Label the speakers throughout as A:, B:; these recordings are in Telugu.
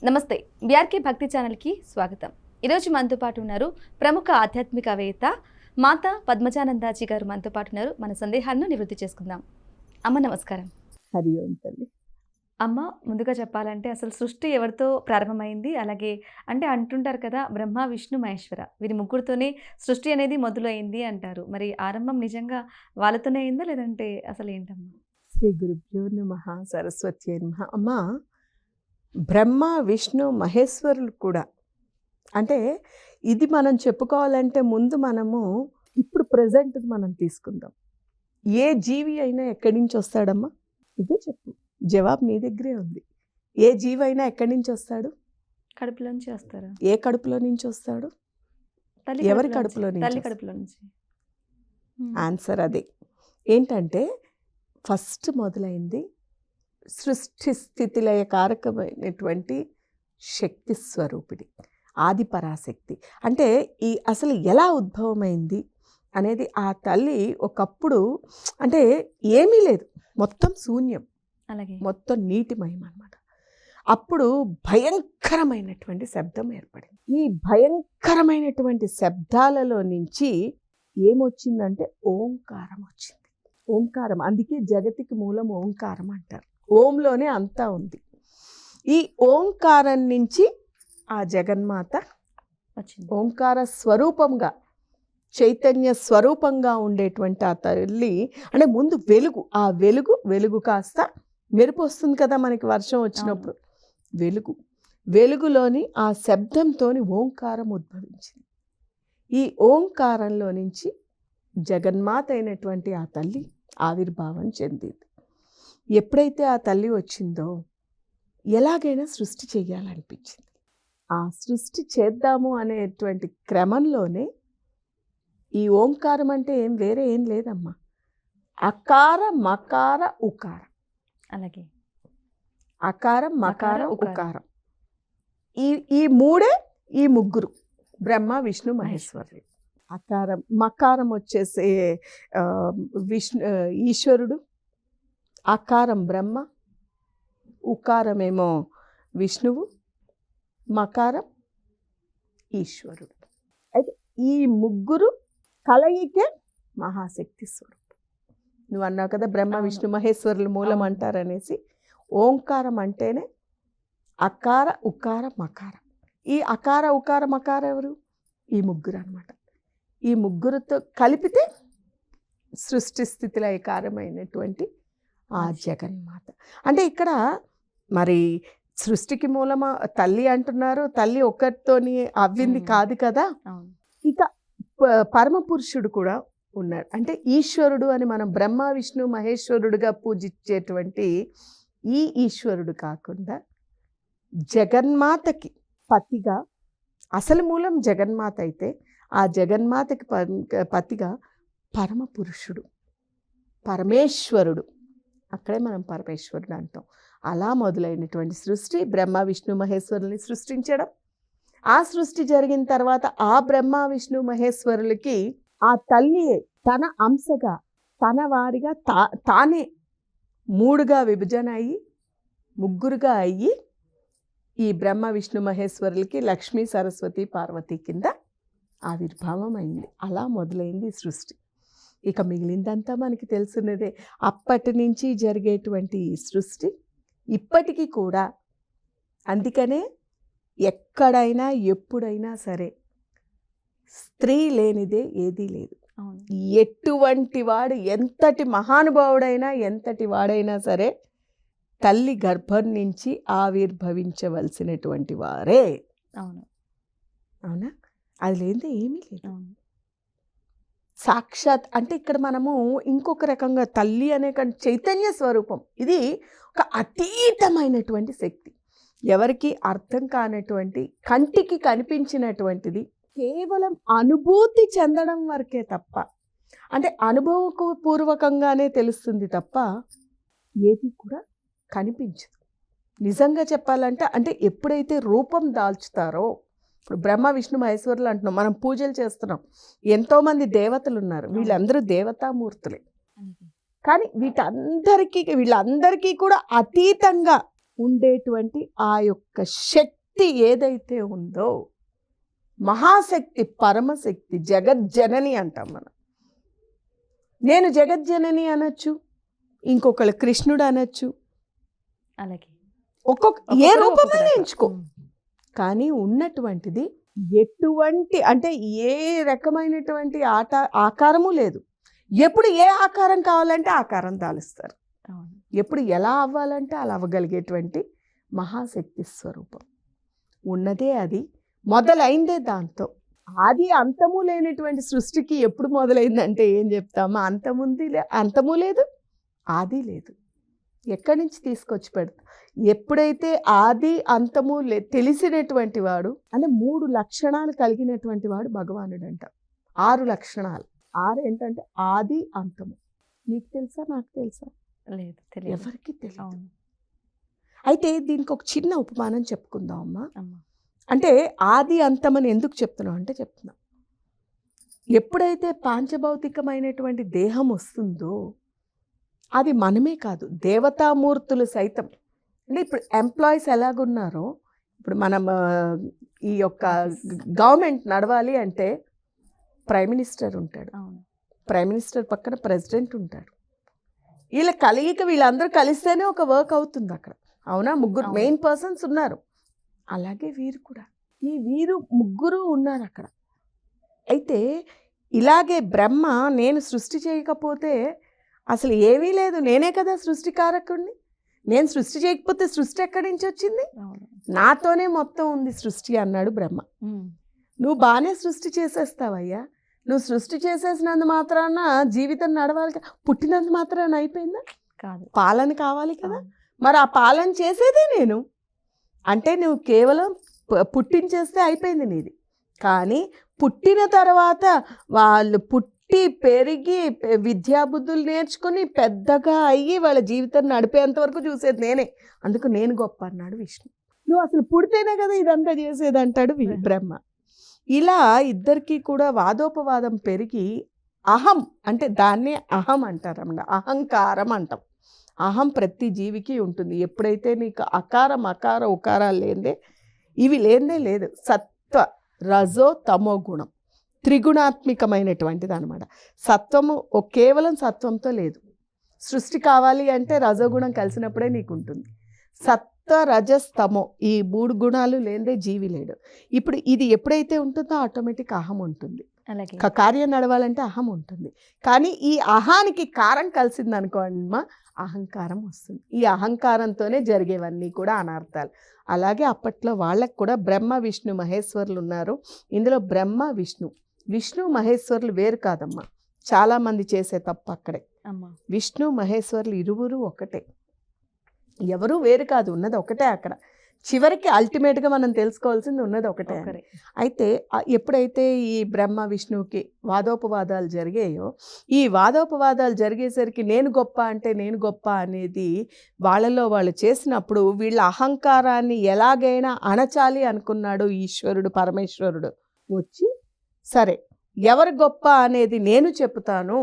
A: నమస్తే బీఆర్కే భక్తి ఛానల్కి స్వాగతం. ఈరోజు మనతో పాటు ఉన్నారు ప్రముఖ ఆధ్యాత్మికవేత్త మాతా పద్మజానందాజీ గారు మనతో పాటు ఉన్నారు. మన సందేహాలను నివృత్తి చేసుకుందాం. అమ్మ నమస్కారం.
B: హరి ఓం తల్లి.
A: అమ్మ, ముందుగా చెప్పాలంటే అసలు సృష్టి ఎవరితో ప్రారంభమైంది? అలాగే అంటే అంటుంటారు కదా, బ్రహ్మ విష్ణు మహేశ్వర వీరి ముగ్గురితోనే సృష్టి అనేది మొదలైంది అంటారు. మరి ఆరంభం నిజంగా వాళ్ళతోనే అయిందా లేదంటే అసలు ఏంటమ్మా?
B: శ్రీ గురుభ్యో నమః సరస్వతి నమః. అమ్మ, బ్రహ్మ విష్ణు మహేశ్వరులు కూడా అంటే ఇది మనం చెప్పుకోవాలంటే ముందు మనము ఇప్పుడు ప్రజెంట్ మనం తీసుకుందాం. ఏ జీవి అయినా ఎక్కడి నుంచి వస్తాడమ్మా? ఇదే చెప్పు, జవాబు నీ దగ్గరే ఉంది. ఏ జీవి అయినా ఎక్కడి నుంచి వస్తాడు?
A: కడుపులోంచి వస్తారా?
B: ఏ కడుపులో నుంచి వస్తాడు? ఎవరి కడుపులో నుంచి?
A: తల్లి కడుపులో నుంచి.
B: ఆన్సర్ అదే. ఏంటంటే ఫస్ట్ మొదలైంది సృష్టి స్థితిలయ కారకమైనటువంటి శక్తి స్వరూపిణి, ఆది పరాశక్తి. అంటే ఈ అసలు ఎలా ఉద్భవమైంది అనేది ఆ తల్లి ఒకప్పుడు అంటే ఏమీ లేదు, మొత్తం శూన్యం,
A: అలాగే
B: మొత్తం నీటిమయం అన్నమాట. అప్పుడు భయంకరమైనటువంటి శబ్దం ఏర్పడింది. ఈ భయంకరమైనటువంటి శబ్దాలలో నుంచి ఏమొచ్చిందంటే ఓంకారం వచ్చింది. ఓంకారం, అందుకే జగతికి మూలం ఓంకారం అంటారు. ఓంలోనే అంతా ఉంది. ఈ ఓంకారం నుంచి ఆ జగన్మాత
A: వచ్చింది.
B: ఓంకార స్వరూపంగా, చైతన్య స్వరూపంగా ఉండేటువంటి ఆ తల్లి అంటే ముందు వెలుగు, ఆ వెలుగు కాస్త మెరుపు వస్తుంది కదా మనకి వర్షం వచ్చినప్పుడు, వెలుగులోని ఆ శబ్దంతోని ఓంకారం ఉద్భవించింది. ఈ ఓంకారంలో నుంచి జగన్మాత అయినటువంటి ఆ తల్లి ఆవిర్భావం చెందింది. ఎప్పుడైతే ఆ తల్లి వచ్చిందో ఎలాగైనా సృష్టి చేయాలనిపించింది. ఆ సృష్టి చేద్దాము అనేటువంటి క్రమంలోనే ఈ ఓంకారం అంటే వేరే ఏం లేదమ్మా, అకార మకార ఉకారం.
A: అలాగే
B: అకారం మకారం ఉకారం, ఈ మూడే, ఈ ముగ్గురు బ్రహ్మ విష్ణు మహేశ్వరులు. అకారం మకారం వచ్చేసే ఈశ్వరుడు, అకారం బ్రహ్మ, ఉకారమేమో విష్ణువు, మకారం ఈశ్వరుడు. అయితే ఈ ముగ్గురు కలయికే మహాశక్తి స్వరూపం. నువ్వు అన్నావు కదా బ్రహ్మ విష్ణు మహేశ్వరులు మూలం అంటారనేసి. ఓంకారం అంటేనే అకార ఉకార మకారం. ఈ అకార ఉకార మకార ఎవరు? ఈ ముగ్గురు అన్నమాట. ఈ ముగ్గురుతో కలిపితే సృష్టి స్థితిలో ఏకారమైనటువంటి ఆ జగన్మాత. అంటే ఇక్కడ మరి సృష్టికి మూలమా తల్లి అంటున్నారు, తల్లి ఒక్కరితోని అవ్వింది కాదు కదా. ఇక పరమ పురుషుడు కూడా ఉన్నాడు. అంటే ఈశ్వరుడు అని మనం బ్రహ్మ విష్ణు మహేశ్వరుడుగా పూజించేటువంటి ఈ ఈశ్వరుడు కాకుండా జగన్మాతకి పతిగా, అసలు మూలం జగన్మాత అయితే ఆ జగన్మాతకి పతిగా పరమ పురుషుడు, పరమేశ్వరుడు, అక్కడే మనం పరమేశ్వరుడు అంటాం. అలా మొదలైనటువంటి సృష్టి బ్రహ్మ విష్ణు మహేశ్వరుల్ని సృష్టించడం. ఆ సృష్టి జరిగిన తర్వాత ఆ బ్రహ్మ విష్ణు మహేశ్వరులకి ఆ తల్లి తన అంశగా, తన వారిగా తానే మూడుగా విభజన అయ్యి ముగ్గురుగా అయ్యి ఈ బ్రహ్మ విష్ణు మహేశ్వరులకి లక్ష్మీ సరస్వతి పార్వతి కింద ఆవిర్భావం అయింది. అలా మొదలైంది సృష్టి. ఇక మిగిలిందంతా మనకి తెలుసున్నదే. అప్పటి నుంచి జరిగేటువంటి ఈ సృష్టి ఇప్పటికీ కూడా. అందుకనే ఎక్కడైనా ఎప్పుడైనా సరే స్త్రీ లేనిదే ఏదీ లేదు. ఎటువంటి వాడు, ఎంతటి మహానుభావుడైనా, ఎంతటి వాడైనా సరే తల్లి గర్భం నుంచి ఆవిర్భవించవలసినటువంటి వారే. అవునా? అది లేనిదే ఏమీ లేదు. సాక్షాత్ అంటే ఇక్కడ మనము ఇంకొక రకంగా తల్లి అనే చైతన్య స్వరూపం. ఇది ఒక అతీతమైనటువంటి శక్తి, ఎవరికి అర్థం కానటువంటి, కంటికి కనిపించినటువంటిది, కేవలం అనుభూతి చెందడం వరకే తప్ప, అంటే అనుభవపూర్వకంగానే తెలుస్తుంది తప్ప ఏది కూడా కనిపించదు. నిజంగా చెప్పాలంటే అంటే ఎప్పుడైతే రూపం దాల్చుతారో, ఇప్పుడు బ్రహ్మ విష్ణు మహేశ్వరులు అంటున్నాం, మనం పూజలు చేస్తున్నాం, ఎంతోమంది దేవతలు ఉన్నారు, వీళ్ళందరూ దేవతామూర్తులే. కానీ వీళ్ళందరికీ కూడా అతీతంగా ఉండేటువంటి ఆ యొక్క శక్తి ఏదైతే ఉందో, మహాశక్తి, పరమశక్తి, జగజ్జనని అంటాం మనం. నేను జగజ్జనని అనొచ్చు, ఇంకొకళ్ళు కృష్ణుడు అనొచ్చు,
A: అలాగే
B: ఒక్కొక్క ఏ
A: ఒక్కొక్కరు
B: రూపమైనా
A: ఒక్కొక్క రకం.
B: ఎంచుకో. కానీ ఉన్నటువంటిది ఎటువంటి అంటే ఏ రకమైనటువంటి ఆకారము లేదు. ఎప్పుడు ఏ ఆకారం కావాలంటే ఆకారం దాలుస్తారు.
A: అవును.
B: ఎప్పుడు ఎలా అవ్వాలంటే అలా అవ్వగలిగేటువంటి మహాశక్తి స్వరూపం ఉన్నదే అది. మొదలైందే దాంతో. ఆది అంతము లేనటువంటి సృష్టికి ఎప్పుడు మొదలైందంటే ఏం చెప్తామా? అంతము లేదు, ఆది లేదు. ఎక్కడి నుంచి తీసుకొచ్చి పెడతా? ఎప్పుడైతే ఆది అంతము తెలిసినటువంటి వాడు అంటే 3 లక్షణాలు కలిగినటువంటి వాడు భగవానుడు అంట. 6 లక్షణాలు. 6 ఏంటంటే ఆది అంతము. నీకు తెలుసా? నాకు తెలుసా?
A: లేదు, తెలియదు.
B: ఎవరికి తెలియదు.
A: అవును.
B: అయితే దీనికి ఒక చిన్న ఉపమానం చెప్పుకుందాం అమ్మా.
A: అమ్మా.
B: అంటే ఆది అంతమని ఎందుకు చెప్తున్నాం అంటే చెప్తున్నా, ఎప్పుడైతే పాంచభౌతికమైనటువంటి దేహం వస్తుందో అది మనమే కాదు, దేవతామూర్తులు సైతం. అంటే ఇప్పుడు ఎంప్లాయీస్ ఎలాగున్నారో, ఇప్పుడు మనం ఈ యొక్క గవర్నమెంట్ నడవాలి అంటే ప్రైమ్ మినిస్టర్ ఉంటాడు,
A: అవును.
B: ప్రైమ్ మినిస్టర్ పక్కన ప్రెసిడెంట్ ఉంటాడు. వీళ్ళ కలయిక, వీళ్ళందరూ కలిస్తేనే ఒక వర్క్ అవుతుంది అక్కడ. అవునా? ముగ్గురు
A: అవును.
B: మెయిన్ పర్సన్స్ ఉన్నారు. అలాగే వీరు కూడా, ఈ వీరు ముగ్గురు ఉన్నారు అక్కడ. అయితే ఇలాగే బ్రహ్మ నేను సృష్టి చేయకపోతే అసలు ఏమీ లేదు, నేనే కదా సృష్టికారకుడిని. నేను సృష్టి చేయకపోతే సృష్టి ఎక్కడి నుంచి వచ్చింది?
A: అవును.
B: నాతోనే మొత్తం ఉంది సృష్టి అన్నాడు బ్రహ్మ.
A: ఉమ్.
B: నువ్వు బాగానే సృష్టి చేసేస్తావయ్యా. నువ్వు సృష్టి చేసేసినందు మాత్రాన జీవితం నడవాలి కదా, పుట్టినంత మాత్రాన అయిపోయిందా?
A: కాదు.
B: పాలన కావాలి కదా.
A: అవును.
B: మరి ఆ పాలన చేసేదే నేను. అంటే నువ్వు కేవలం పుట్టించేస్తే అయిపోయింది నీది. కానీ పుట్టిన తర్వాత వాళ్ళు పుట్టి పెరిగి విద్యాబుద్ధులు నేర్చుకుని పెద్దగా అయ్యి వాళ్ళ జీవితం నడిపేంత వరకు చూసేది నేనే. అందుకు నేను గొప్ప అన్నాడు విష్ణు. నువ్వు అసలు పుడితేనే కదా ఇదంతా చేసేది అంటాడు బ్రహ్మ. ఇలా ఇద్దరికి కూడా వాదోపవాదం పెరిగి అహం అంటే దాన్నే అహం అంటారన్నమాట. అహంకారం అంటాం. అహం ప్రతి జీవికి ఉంటుంది. ఎప్పుడైతే నీకు అకారం అకార ఉకారాలు లేదే, ఇవి లేదే లేదు. సత్వ రజో తమో గుణం త్రిగుణాత్మికమైనటువంటిది అనమాట. సత్వము కేవలం సత్వంతో లేదు. సృష్టి కావాలి అంటే రజోగుణం కలిసినప్పుడే నీకు ఉంటుంది. సత్వ రజస్ తమో ఈ 3 గుణాలు లేదే జీవి లేడు. ఇప్పుడు ఇది ఎప్పుడైతే ఉంటుందో ఆటోమేటిక్ అహం ఉంటుంది.
A: అలాగే.
B: కార్యం నడవాలంటే అహం ఉంటుంది. కానీ ఈ అహానికి కారం కలిసింది అనుకోండి, అహంకారం వస్తుంది. ఈ అహంకారంతోనే జరిగేవన్నీ కూడా అనర్థాలు. అలాగే అప్పట్లో వాళ్ళకు కూడా బ్రహ్మ విష్ణు మహేశ్వరులు ఉన్నారు. ఇందులో బ్రహ్మ విష్ణు మహేశ్వరులు వేరు కాదమ్మా. చాలామంది చేసే తప్పు అక్కడే.
A: అమ్మా.
B: విష్ణు మహేశ్వరులు ఇరువురు ఒకటే, ఎవరు వేరు కాదు, ఉన్నది ఒకటే అక్కడ. చివరికి అల్టిమేట్గా మనం తెలుసుకోవాల్సింది ఉన్నది ఒకటే. అయితే ఎప్పుడైతే ఈ బ్రహ్మ విష్ణువుకి వాదోపవాదాలు జరిగాయో, ఈ వాదోపవాదాలు జరిగేసరికి నేను గొప్ప అంటే నేను గొప్ప అనేది వాళ్ళలో వాళ్ళు చేసినప్పుడు వీళ్ళ అహంకారాన్ని ఎలాగైనా అణచాలి అనుకున్నాడు ఈశ్వరుడు, పరమేశ్వరుడు వచ్చి, సరే ఎవరు గొప్ప అనేది నేను చెప్తాను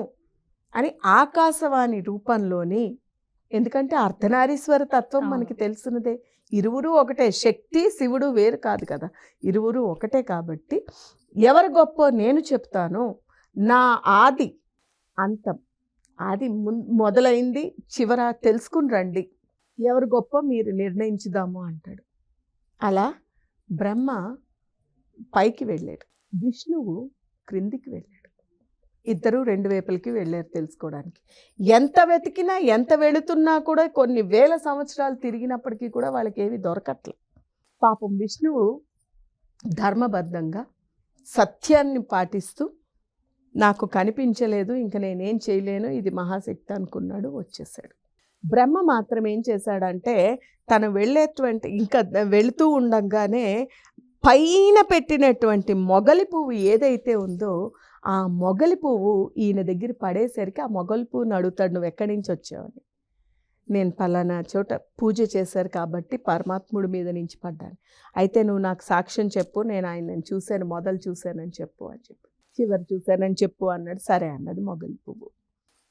B: అని ఆకాశవాణి రూపంలోని, ఎందుకంటే అర్ధనారీశ్వర తత్వం మనకి తెలుసున్నదే, ఇరువురు ఒకటే, శక్తి శివుడు వేరు కాదు కదా, ఇరువురు ఒకటే. కాబట్టి ఎవరు గొప్ప నేను చెప్తాను, నా ఆది అంతం, ఆది మొదలైంది చివర తెలుసుకుని రండి, ఎవరు గొప్ప మీరు నిర్ణయించుదాము అంటాడు. అలా బ్రహ్మ పైకి వెళ్ళాడు, విష్ణువు క్రిందికి వెళ్ళాడు. ఇద్దరు 2 వైపులకి వెళ్ళారు తెలుసుకోవడానికి. ఎంత వెతికినా ఎంత వెళుతున్నా కూడా కొన్ని వేల సంవత్సరాలు తిరిగినప్పటికీ కూడా వాళ్ళకి ఏవి దొరకట్లేదు. పాపం విష్ణువు ధర్మబద్ధంగా సత్యాన్ని పాటిస్తూ నాకు కనిపించలేదు, ఇంకా నేనేం చేయలేను, ఇది మహాశక్తి అనుకున్నాడు, వచ్చేసాడు. బ్రహ్మ మాత్రం ఏం చేశాడంటే తను ఇంకా వెళుతూ ఉండగానే పైన పెట్టినటువంటి మొగలి పువ్వు ఏదైతే ఉందో ఆ మొగలి పువ్వు ఈయన దగ్గర పడేసరికి ఆ మొగలి పువ్వుని అడుగుతాడు, నువ్వు ఎక్కడి నుంచి వచ్చావని. నేను పలానా చోట పూజ చేశారు కాబట్టి పరమాత్ముడి మీద నుంచి పడ్డాను. అయితే నువ్వు నాకు సాక్ష్యం చెప్పు, నేను ఆయనను చూశాను, మొదలు చూశానని చెప్పు అని చెప్పి, చివరి చూశానని చెప్పు అన్నాడు. సరే అన్నది మొగలి పువ్వు.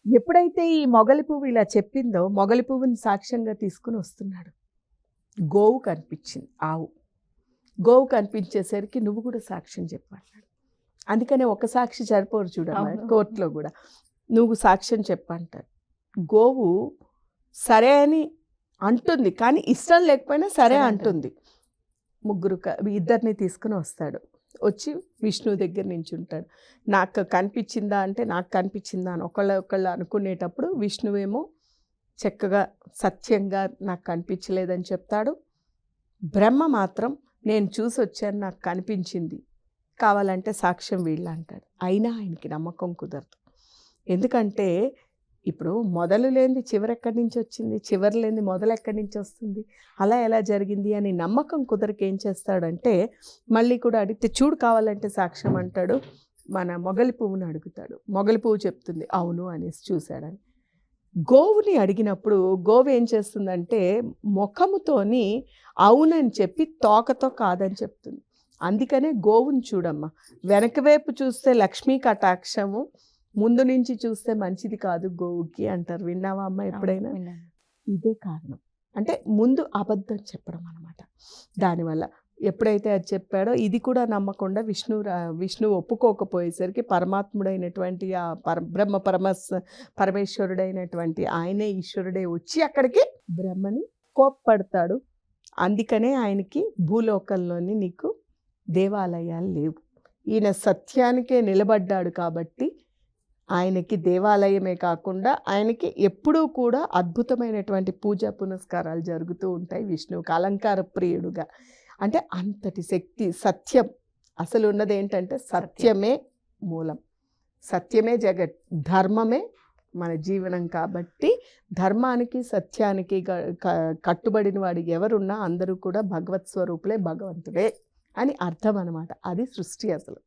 B: ఎప్పుడైతే ఈ మొగలి పువ్వు ఇలా చెప్పిందో మొగలి పువ్వుని సాక్ష్యంగా తీసుకుని వస్తున్నాడు. గోవు కనిపించింది, ఆవు. గోవు కనిపించేసరికి నువ్వు కూడా సాక్ష్యం చెప్పన్నాడు. అందుకనే ఒక సాక్షి సరిపోరు చూడమ్మా,
A: అవును.
B: కోర్టులో కూడా నువ్వు సాక్ష్యం చెప్పంటారు. గోవు సరే అని అంటుంది, కానీ ఇష్టం లేకపోయినా సరే
A: సరే
B: అంటుంది. ఇద్దరిని తీసుకుని వస్తాడు. వచ్చి విష్ణువు దగ్గర నించుంటాడు. నాకు కనిపించిందా అంటే నాకు కనిపించిందా అని ఒకళ్ళు అనుకునేటప్పుడు విష్ణువేమో చక్కగా సత్యంగా నాకు కనిపించలేదని చెప్తాడు. బ్రహ్మ మాత్రం నేను చూసి వచ్చాను, నాకు కనిపించింది, కావాలంటే సాక్ష్యం వీళ్ళు అంటాడు. అయినా ఆయనకి నమ్మకం కుదరదు. ఎందుకంటే ఇప్పుడు మొదలు లేనిది చివరి ఎక్కడి నుంచి వచ్చింది, చివరి లేనిది మొదలు ఎక్కడి నుంచి వస్తుంది, అలా ఎలా జరిగింది అని నమ్మకం కుదరక ఏం చేస్తాడంటే మళ్ళీ కూడా అడిగితే చూడు కావాలంటే సాక్ష్యం అంటాడు. మన మొగలి పువ్వుని అడుగుతాడు. మొగలి పువ్వు చెప్తుంది అవును అనేసి చూశాడని. గోవుని అడిగినప్పుడు గోవు ఏం చేస్తుందంటే ముఖముతోని అవునని చెప్పి తోకతో కాదని చెప్తుంది. అందుకనే గోవుని చూడమ్మా, వెనక వైపు చూస్తే లక్ష్మీ కటాక్షము, ముందు నుంచి చూస్తే మంచిది కాదు గోవుకి అంటారు. విన్నావా అమ్మ ఎప్పుడైనా?
A: విన్నాను.
B: ఇదే కారణం. అంటే ముందు అబద్ధం చెప్పడం అనమాట. దానివల్ల ఎప్పుడైతే అది చెప్పాడో ఇది కూడా నమ్మకుండా విష్ణువు ఒప్పుకోకపోయేసరికి పరమాత్ముడైనటువంటి ఆ బ్రహ్మ పరమేశ్వరుడైనటువంటి ఆయనే ఈశ్వరుడే వచ్చి అక్కడికి బ్రహ్మని కోప్పడతాడు. అందుకనే ఆయనకి భూలోకంలోని నీకు దేవాలయాలు లేవు. ఈయన సత్యానికే నిలబడ్డాడు కాబట్టి ఆయనకి దేవాలయమే కాకుండా ఆయనకి ఎప్పుడూ కూడా అద్భుతమైనటువంటి పూజా పునస్కారాలు జరుగుతూ ఉంటాయి. విష్ణువుకి అలంకార ప్రియుడుగా, అంటే అంతటి శక్తి. సత్యం అసలు ఉన్నది ఏంటంటే సత్యమే మూలం, సత్యమే జగత్, ధర్మమే మన జీవనం. కాబట్టి ధర్మానికి సత్యానికి కట్టుబడిన వాడు ఎవరున్నా అందరూ కూడా భగవత్ స్వరూపులే, భగవంతుడే అని అర్థం అనమాట. అది సృష్టి అసలు.